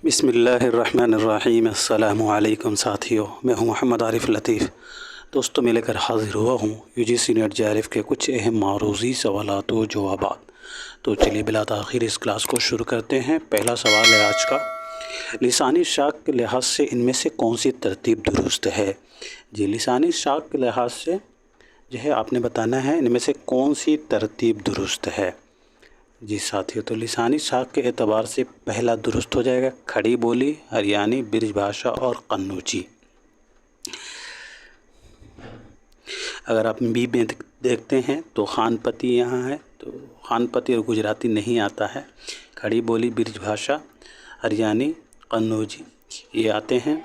بسم اللہ الرحمن الرحیم۔ السلام علیکم ساتھیو، میں ہوں محمد عارف لطیف۔ دوستوں میں لے کر حاضر ہوا ہوں UGC نیٹ JRF کے کچھ اہم معروضی سوالات و جوابات۔ تو چلیے بلا تاخیر اس کلاس کو شروع کرتے ہیں۔ پہلا سوال ہے آج کا، لسانی ساخت کے لحاظ سے ان میں سے کون سی ترتیب درست ہے؟ جی، لسانی ساخت کے لحاظ سے جو ہے آپ نے بتانا ہے ان میں سے کون سی ترتیب درست ہے۔ جی ساتھیو، تو لسانی ساخت کے اعتبار سے پہلا درست ہو جائے گا کھڑی بولی، ہریانی، برج بھاشا اور قنوجی۔ اگر آپ بی میں دیکھتے ہیں تو خان پتی یہاں ہے، تو خان پتی اور گجراتی نہیں آتا ہے۔ کھڑی بولی، برج بھاشا، ہریانی، قنوجی یہ آتے ہیں۔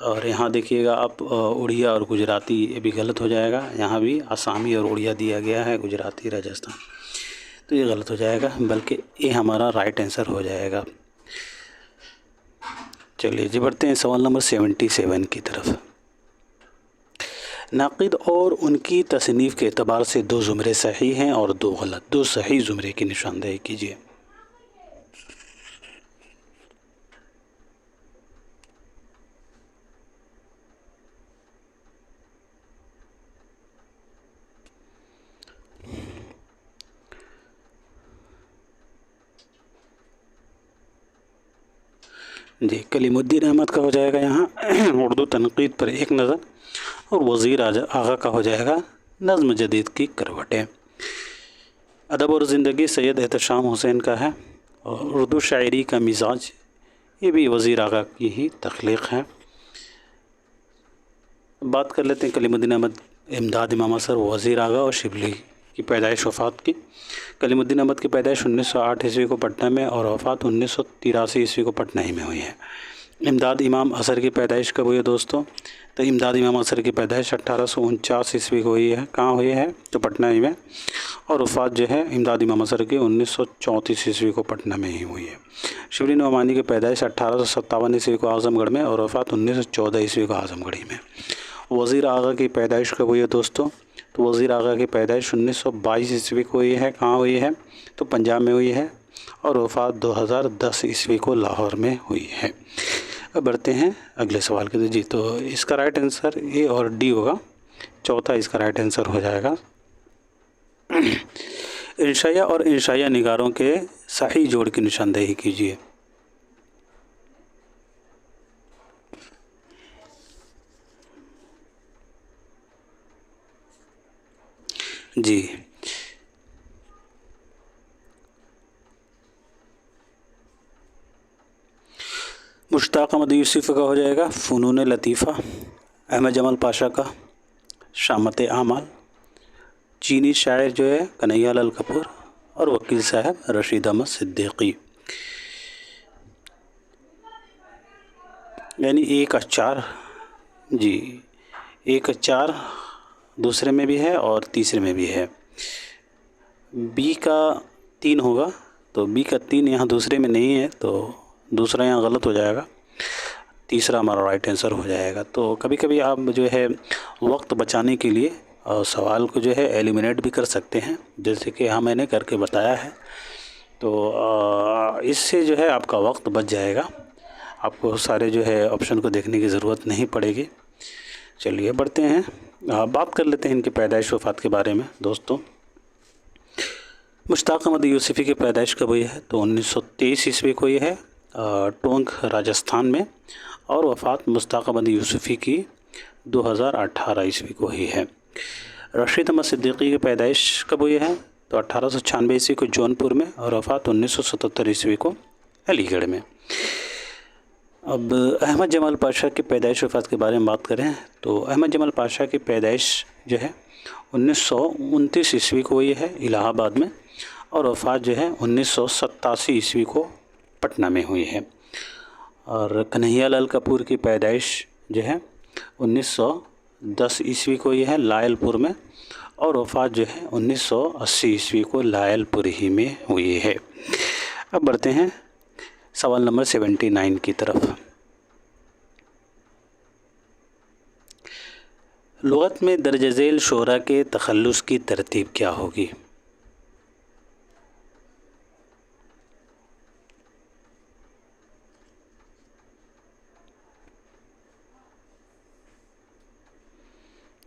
اور یہاں دیکھیے گا آپ اڑیا اور گجراتی، یہ بھی غلط ہو جائے گا۔ یہاں بھی آسامی اور اڑیا دیا گیا ہے، گجراتی راجستھان، تو یہ غلط ہو جائے گا، بلکہ یہ ہمارا رائٹ آنسر ہو جائے گا۔ چلیے جی بڑھتے ہیں سوال نمبر 77 کی طرف۔ ناقد اور ان کی تصنیف کے اعتبار سے دو زمرے صحیح ہیں اور دو غلط، دو صحیح زمرے کی نشاندہی کیجیے۔ جی، کلیم الدین احمد کا ہو جائے گا یہاں اردو تنقید پر ایک نظر، اور وزیر آغا کا ہو جائے گا نظم جدید کی کروٹیں۔ ادب اور زندگی سید احتشام حسین کا ہے، اور اردو شاعری کا مزاج یہ بھی وزیر آغا کی ہی تخلیق ہے۔ بات کر لیتے ہیں کلیم الدین احمد، امداد امام اثر، وزیر آغا اور شبلی کی پیدائش وفات کی۔ کلیم الدین احمد کی پیدائش 1908 عیسوی کو پٹنہ میں اور وفات 1983 عیسوی کو پٹنہ ہی میں ہوئی ہے۔ امداد امام اثر کی پیدائش کب ہوئی ہے دوستوں؟ تو امداد امام اثر کی پیدائش 1849 عیسوی کو ہوئی ہے۔ کہاں ہوئی ہے؟ تو پٹنہ ہی میں، اور وفات جو ہے امداد امام اثر کی 1934 عیسوی کو پٹنہ میں ہی ہوئی ہے۔ شبلی نعمانی کی پیدائش 1857 عیسوی کو اعظم گڑھ میں اور وفات 1914 عیسوی کو اعظم گڑھ ہی میں۔ وزیر آغا کی پیدائش کب ہوئی ہے دوستوں؟ تو وزیر آغا کی پیدائش 1922 عیسوی کو ہوئی ہے۔ کہاں ہوئی ہے؟ تو پنجاب میں ہوئی ہے، اور وفات 2010 عیسوی کو لاہور میں ہوئی ہے۔ اب بڑھتے ہیں اگلے سوال کے۔ جی، تو اس کا رائٹ آنسر اے اور ڈی ہوگا، چوتھا اس کا رائٹ آنسر ہو جائے گا۔ انشائیہ اور انشائیہ نگاروں کے صحیح جوڑ کی نشاندہی کیجیے۔ جی، مشتاق احمد یوسف کا ہو جائے گا فنون لطیفہ، احمد جمال پاشا کا شامت اعمال، چینی شاعر جو ہے کنہیا لال کپور، اور وکیل صاحب رشید احمد صدیقی۔ یعنی 1-4، جی 1-4 دوسرے میں بھی ہے اور تیسرے میں بھی ہے۔ بی کا 3 ہوگا، تو بی کا 3 یہاں دوسرے میں نہیں ہے، تو دوسرا یہاں غلط ہو جائے گا، تیسرا ہمارا رائٹ آنسر ہو جائے گا۔ تو کبھی کبھی آپ جو ہے وقت بچانے کے لیے سوال کو جو ہے ایلیمنیٹ بھی کر سکتے ہیں، جیسے کہ میں نے کر کے بتایا ہے، تو اس سے جو ہے آپ کا وقت بچ جائے گا، آپ کو سارے جو ہے آپشن کو دیکھنے کی ضرورت نہیں پڑے گی۔ چلیے بڑھتے ہیں، بات کر لیتے ہیں ان کی پیدائش وفات کے بارے میں دوستوں۔ مشتاق احمد یوسفی کی پیدائش کب ہوئی ہے؟ تو 1923 عیسوی کو یہ ہے ٹونک راجستھان میں، اور وفات مشتاق احمد یوسفی کی 2018 عیسوی کو ہوئی ہے۔ رشید احمد صدیقی کی پیدائش کب ہوئی ہے؟ تو 1896 عیسوی کو جونپور میں، اور وفات 1977 عیسوی کو علی گڑھ میں۔ اب احمد جمال پاشا کی پیدائش وفات کے بارے میں بات کریں تو احمد جمال پاشا کی پیدائش جو ہے 1929 عیسوی کو ہوئی ہے الہ آباد میں، اور وفات جو ہے 1987 عیسوی کو پٹنہ میں ہوئی ہے۔ اور کنہیا لال کپور کی پیدائش جو ہے 1910 عیسوی کو یہ ہے لائل پور میں، اور وفات جو ہے 1980 عیسوی کو لائل پور ہی میں ہوئی ہے۔ اب بڑھتے ہیں سوال نمبر 79 کی طرف۔ لغت میں درج ذیل شعراء کے تخلص کی ترتیب کیا ہوگی؟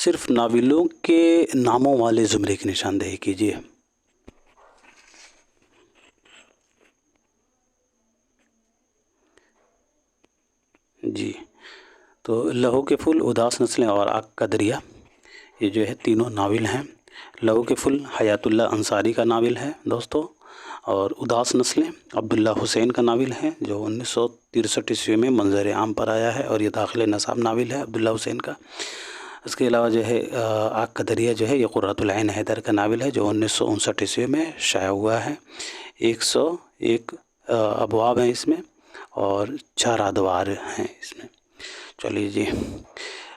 صرف ناولوں کے ناموں والے زمرے کی نشاندہی کیجیے۔ جی، تو لہو کے پھول، اداس نسلیں اور آگ کا دریا، یہ جو ہے تینوں ناول ہیں۔ لہو کے پھول حیات اللہ انصاری کا ناول ہے دوستو، اور اداس نسلیں عبداللہ حسین کا ناول ہے جو 1963 عیسوی میں منظر عام پر آیا ہے، اور یہ داخل نصاب ناول ہے عبداللہ حسین کا۔ اس کے علاوہ جو ہے آگ کا دریا جو ہے یہ قرۃ العین حیدر کا ناول ہے جو 1959 عیسوی میں شائع ہوا ہے۔ 101 ابواب ہیں اس میں، اور 4 ادوار ہیں اس میں۔ چلیے جی،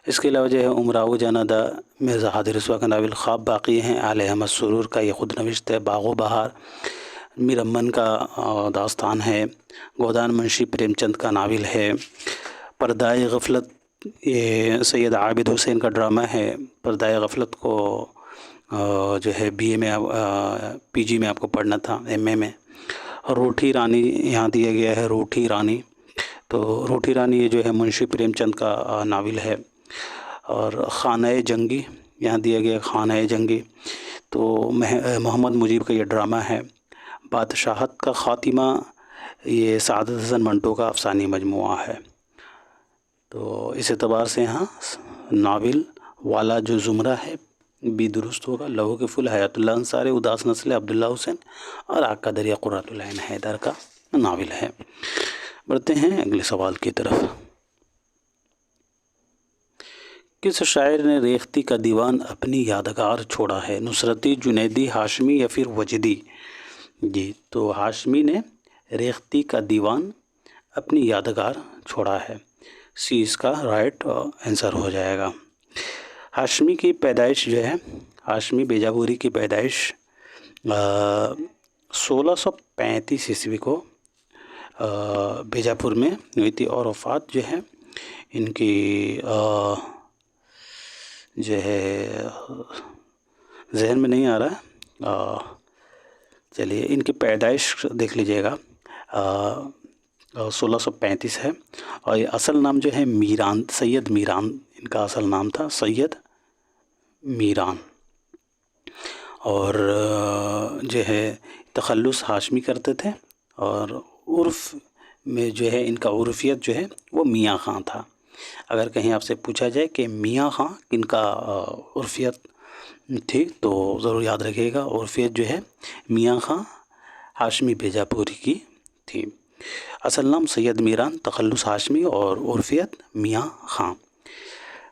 اس کے علاوہ جو ہے امراؤ جانادہ مرزا حاضر رسوا کا ناول خواب باقی ہیں، آل احمد سرور کا یہ خود نوشت ہے باغ و بہار، میر امن کا داستان ہے، گودان منشی پریم چند کا ناول ہے، پردائے غفلت یہ سید عابد حسین کا ڈرامہ ہے۔ پردائے غفلت کو جو ہے BA میں PG میں آپ کو پڑھنا تھا، MA میں۔ روٹھی رانی یہاں دیا گیا ہے، روٹھی رانی، تو روٹھی رانی یہ جو ہے منشی پریم چند کا ناول ہے۔ اور خانہ جنگی یہاں دیا گیا، خانہ جنگی تو محمد مجیب کا یہ ڈرامہ ہے۔ بادشاہت کا خاتمہ یہ سعادت حسن منٹو کا افسانوی مجموعہ ہے۔ تو اس اعتبار سے یہاں ناول والا جو زمرہ ہے بھی درست ہوگا۔ لہو کے پھول حیات اللہ انصاری، اداس نسل عبداللہ حسین، اور آگ کا دریا قرۃ العین حیدر کا ناول ہے۔ بڑھتے ہیں اگلے سوال کی طرف۔ کس شاعر نے ریختہ کا دیوان اپنی یادگار چھوڑا ہے؟ نصرتی، جنیدی، ہاشمی یا پھر وجدی؟ جی، تو ہاشمی نے ریختہ کا دیوان اپنی یادگار چھوڑا ہے، سی اس کا رائٹ آنسر ہو جائے گا۔ ہاشمی کی پیدائش جو ہے، ہاشمی بیجاپوری کی پیدائش 1635 عیسوی کو بیجاپور میں ہوئی تھی، اور وفات جو ہے ان کی جو ہے ذہن میں نہیں آ رہا، چلیے ان کی پیدائش دیکھ لیجئے گا، 1635 ہے، اور یہ اصل نام جو ہے میران، سید میران ان کا اصل نام تھا، سید میران، اور جو ہے تخلص ہاشمی کرتے تھے، اور عرف میں جو ہے ان کا عرفیت جو ہے وہ میاں خان تھا۔ اگر کہیں آپ سے پوچھا جائے کہ میاں خان کن کا عرفیت تھی تو ضرور یاد رکھیے گا، عرفیت جو ہے میاں خان ہاشمی بیجاپوری کی تھی۔ اصل نام سید میران، تخلص ہاشمی، اور عرفیت میاں خان۔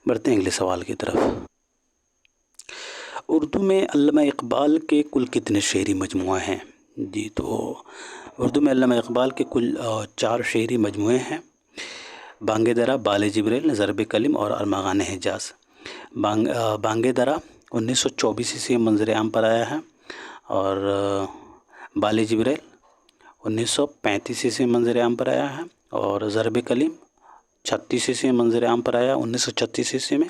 بڑھتے ہیں اگلے سوال کی طرف۔ اردو میں علامہ اقبال کے کل کتنے شعری مجموعے ہیں؟ جی، تو اردو میں علامہ اقبال کے کل 4 شعری مجموعے ہیں: بانگ درا، بال جبریل، ضرب کلم اور ارمغان حجاز۔ بانگ درا 1924 عیسوی میں منظر عام پر آیا ہے، اور بال جبریل 1935 عیسوی میں منظر عام پر آیا ہے، اور ضرب کلم 36 عیسوی میں منظر عام پر آیا 1936 عیسوی میں،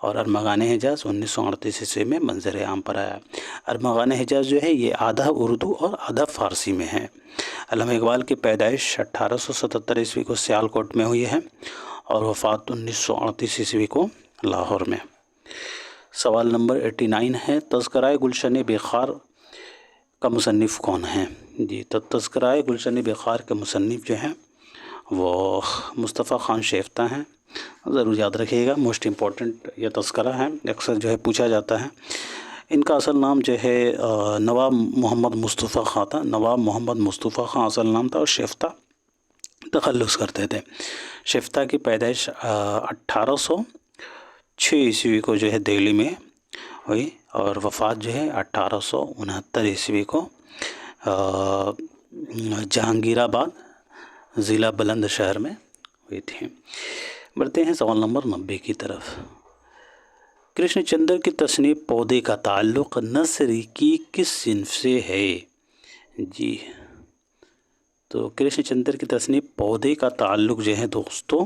اور ارمغان حجاز 1938 عیسوی میں منظر عام پر آیا۔ ارمغان حجاز جو ہے یہ آدھا اردو اور آدھا فارسی میں ہے۔ علامہ اقبال کی پیدائش 1877 عیسوی کو سیالکوٹ میں ہوئی ہے، اور وفات 1938 عیسوی کو لاہور میں۔ سوال نمبر 89 ہے، تذکرہ گلشن بخار کا مصنف کون ہے؟ جی، تو تذکرہ گلشن بخار کے مصنف جو ہیں وہ مصطفیٰ خان شیفتہ ہیں، ضرور یاد رکھیے گا، موسٹ امپورٹنٹ یہ تذکرہ ہے، اکثر جو ہے پوچھا جاتا ہے۔ ان کا اصل نام جو ہے نواب محمد مصطفیٰ خان تھا، نواب محمد مصطفیٰ خان اصل نام تھا، اور شیفتہ تخلص کرتے تھے۔ شیفتہ کی پیدائش 1806 عیسوی کو جو ہے دہلی میں ہوئی، اور وفات جو ہے 1869 عیسوی کو جہانگیر آباد ضلع بلند شہر میں ہوئی تھی۔ بڑھتے ہیں سوال نمبر 90 کی طرف۔ کرشن چندر کی تصنیف پودے کا تعلق نثری کی کس صنف سے ہے؟ جی، تو کرشن چندر کی تصنیف پودے کا تعلق جو ہے دوستو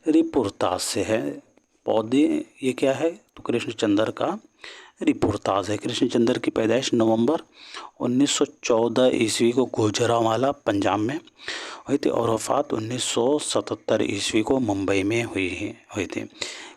رپورتاز سے ہے۔ پودے یہ کیا ہے؟ تو کرشن چندر کا رپورتاز ہے۔ کرشن چندر کی پیدائش نومبر 1914 عیسوی کو گوجرانوالا پنجاب میں ہوئی تھی، اور وفات 1977 عیسوی کو ممبئی میں ہوئی تھی۔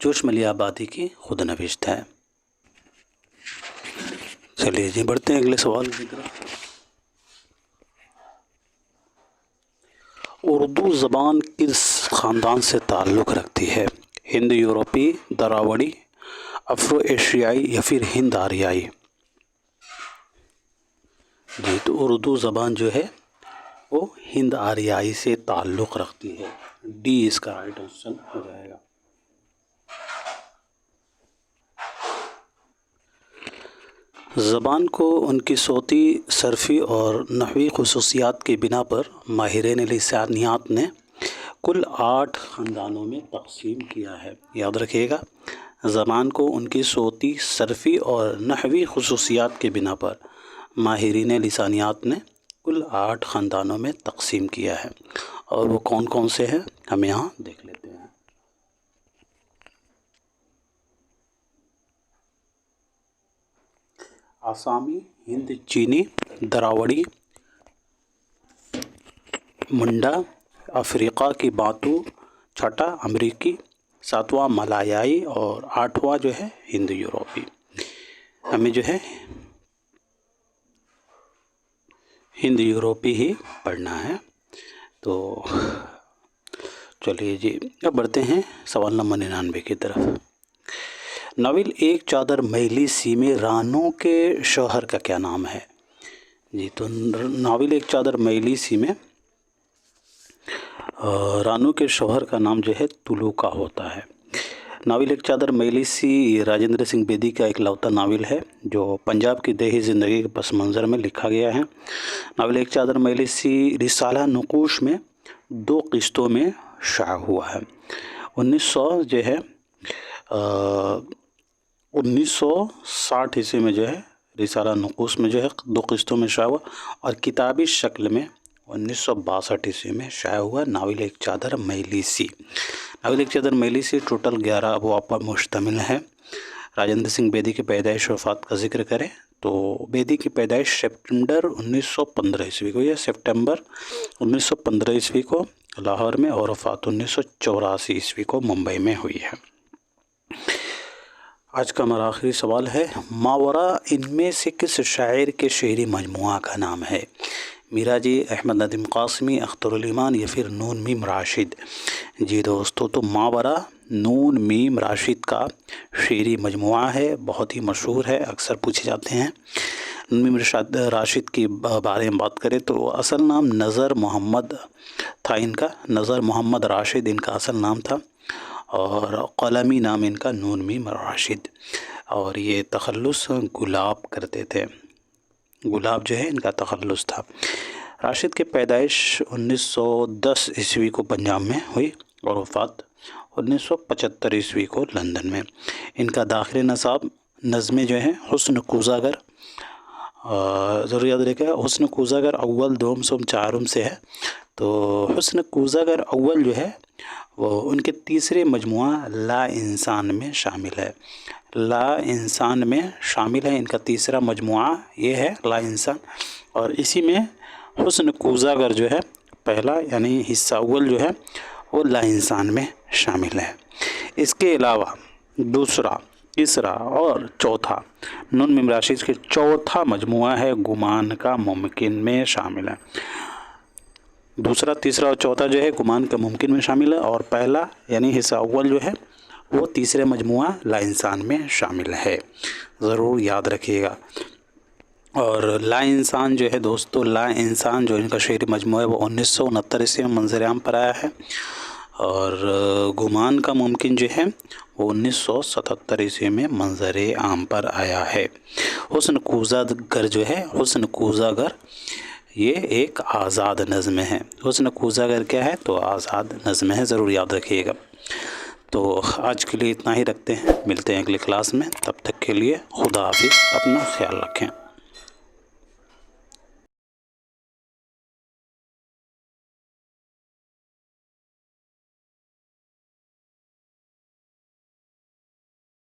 جو شمالی آبادی کی خود نوشت ہے۔ چلیے جی بڑھتے ہیں اگلے سوال کی طرف۔ اردو زبان کس خاندان سے تعلق رکھتی ہے؟ ہند یورپی، دراوڑی، افرو ایشیائی یا پھر ہند آریائی؟ جی تو اردو زبان جو ہے وہ ہند آریائی سے تعلق رکھتی ہے، ڈی اس کا رائٹ آنسر ہو جائے گا۔ زبان کو ان کی صوتی، صرفی اور نحوی خصوصیات کی بنا پر ماہرین لسانیات نے کل 8 خاندانوں میں تقسیم کیا ہے۔ یاد رکھیے گا، زبان کو ان کی صوتی، صرفی اور نحوی خصوصیات کی بنا پر ماہرین لسانیات نے کل 8 خاندانوں میں تقسیم کیا ہے، اور وہ کون کون سے ہیں ہم یہاں دیکھ لیتے ہیں۔ آسامی، ہند چینی، دراوڑی، منڈا، افریقہ کی بانتو، چھٹا امریکی، 7واں ملایائی اور 8واں جو ہے ہند یورپی۔ ہمیں جو ہے ہند یورپی ہی پڑھنا ہے۔ تو چلیے جی اب بڑھتے ہیں سوال نمبر 99 کی طرف۔ ناول ایک چادر میلی سی میں رانو کے شوہر کا کیا نام ہے؟ جی تو ناول ایک چادر میلی سی میں رانو کے شوہر کا نام جو ہے طلوع کا ہوتا ہے۔ ناول ایک چادر میلی سی راجندر سنگھ بیدی کا ایک لوتا ناول ہے جو پنجاب کی دیہی زندگی کے پس منظر میں لکھا گیا ہے۔ ناول ایک چادر میلی سی رسالہ نقوش میں 2 قسطوں میں شائع ہوا ہے۔ 1960 عیسوی میں جو ہے رسالہ نقوش میں جو ہے 2 قسطوں میں شائع ہوا، اور کتابی شکل میں 1962 عیسوی میں شائع ہوا ناول ایک چادر میلی سی۔ ناول ایک چادر میلی سی ٹوٹل 11 ابواب پر مشتمل ہے۔ راجندر سنگھ بیدی کی پیدائش و وفات کا ذکر کریں تو بیدی کی پیدائش سپٹمبر 1915 عیسوی کو یا سپٹمبر 1915 عیسوی کو لاہور میں، اور وفات 1984 عیسوی کو ممبئی میں ہوئی ہے۔ آج کا ہمارا آخری سوال ہے، ماورا ان میں سے کس شاعر کے شعری مجموعہ کا نام ہے؟ میرا جی، احمد ندیم قاسمی، اختر الایمان یا پھر نون میم راشد؟ جی دوستو، تو ماورا نون میم راشد کا شعری مجموعہ ہے، بہت ہی مشہور ہے، اکثر پوچھے جاتے ہیں۔ نون میم راشد کی بارے میں بات کریں تو اصل نام نظر محمد تھا ان کا، نظر محمد راشد ان کا اصل نام تھا، اور قلمی نام ان کا نون میم راشد، اور یہ تخلص گلاب کرتے تھے، گلاب جو ہے ان کا تخلص تھا۔ راشد کی پیدائش 1910 عیسوی کو پنجاب میں ہوئی، اور وفات 1975 عیسوی کو لندن میں۔ ان کا داخلی نصاب نظمیں جو ہیں حسن کوزاگر، ضرور یاد رکھے گا، حسن کوزاگر اول، دوم، سوم، چارم سے ہے۔ تو حسن کوزاگر اول جو ہے وہ ان کے تیسرے مجموعہ لا انسان میں شامل ہے، لا انسان میں شامل ہے، ان کا تیسرا مجموعہ یہ ہے لا انسان، اور اسی میں حسن کوزاگر جو ہے پہلا یعنی حصہ اول جو ہے وہ لا انسان میں شامل ہے۔ اس کے علاوہ دوسرا، تیسرا اور چوتھا نون میم راشد کے چوتھا مجموعہ ہے گمان کا ممکن میں شامل ہے۔ دوسرا، تیسرا اور چوتھا جو ہے گمان کا ممکن میں شامل ہے، اور پہلا یعنی حصہ اول جو ہے وہ تیسرے مجموعہ لا انسان میں شامل ہے، ضرور یاد رکھیے گا۔ اور لا انسان جو ہے دوستو، لا انسان جو ان کا شعری مجموعہ ہے وہ 1969 عیسوی میں منظر عام پر آیا ہے، اور گمان کا ممکن جو ہے وہ 1977 عیسوی میں منظر عام پر آیا ہے۔ حسن کوزاگر جو ہے، حسن کوزاگر یہ ایک آزاد نظم ہے۔ حسن کوزاگر کیا ہے؟ تو آزاد نظم ہے، ضرور یاد رکھیے گا۔ تو آج کے لیے اتنا ہی رکھتے ہیں، ملتے ہیں اگلی کلاس میں، تب تک کے لیے خدا حافظ، اپنا خیال رکھیں۔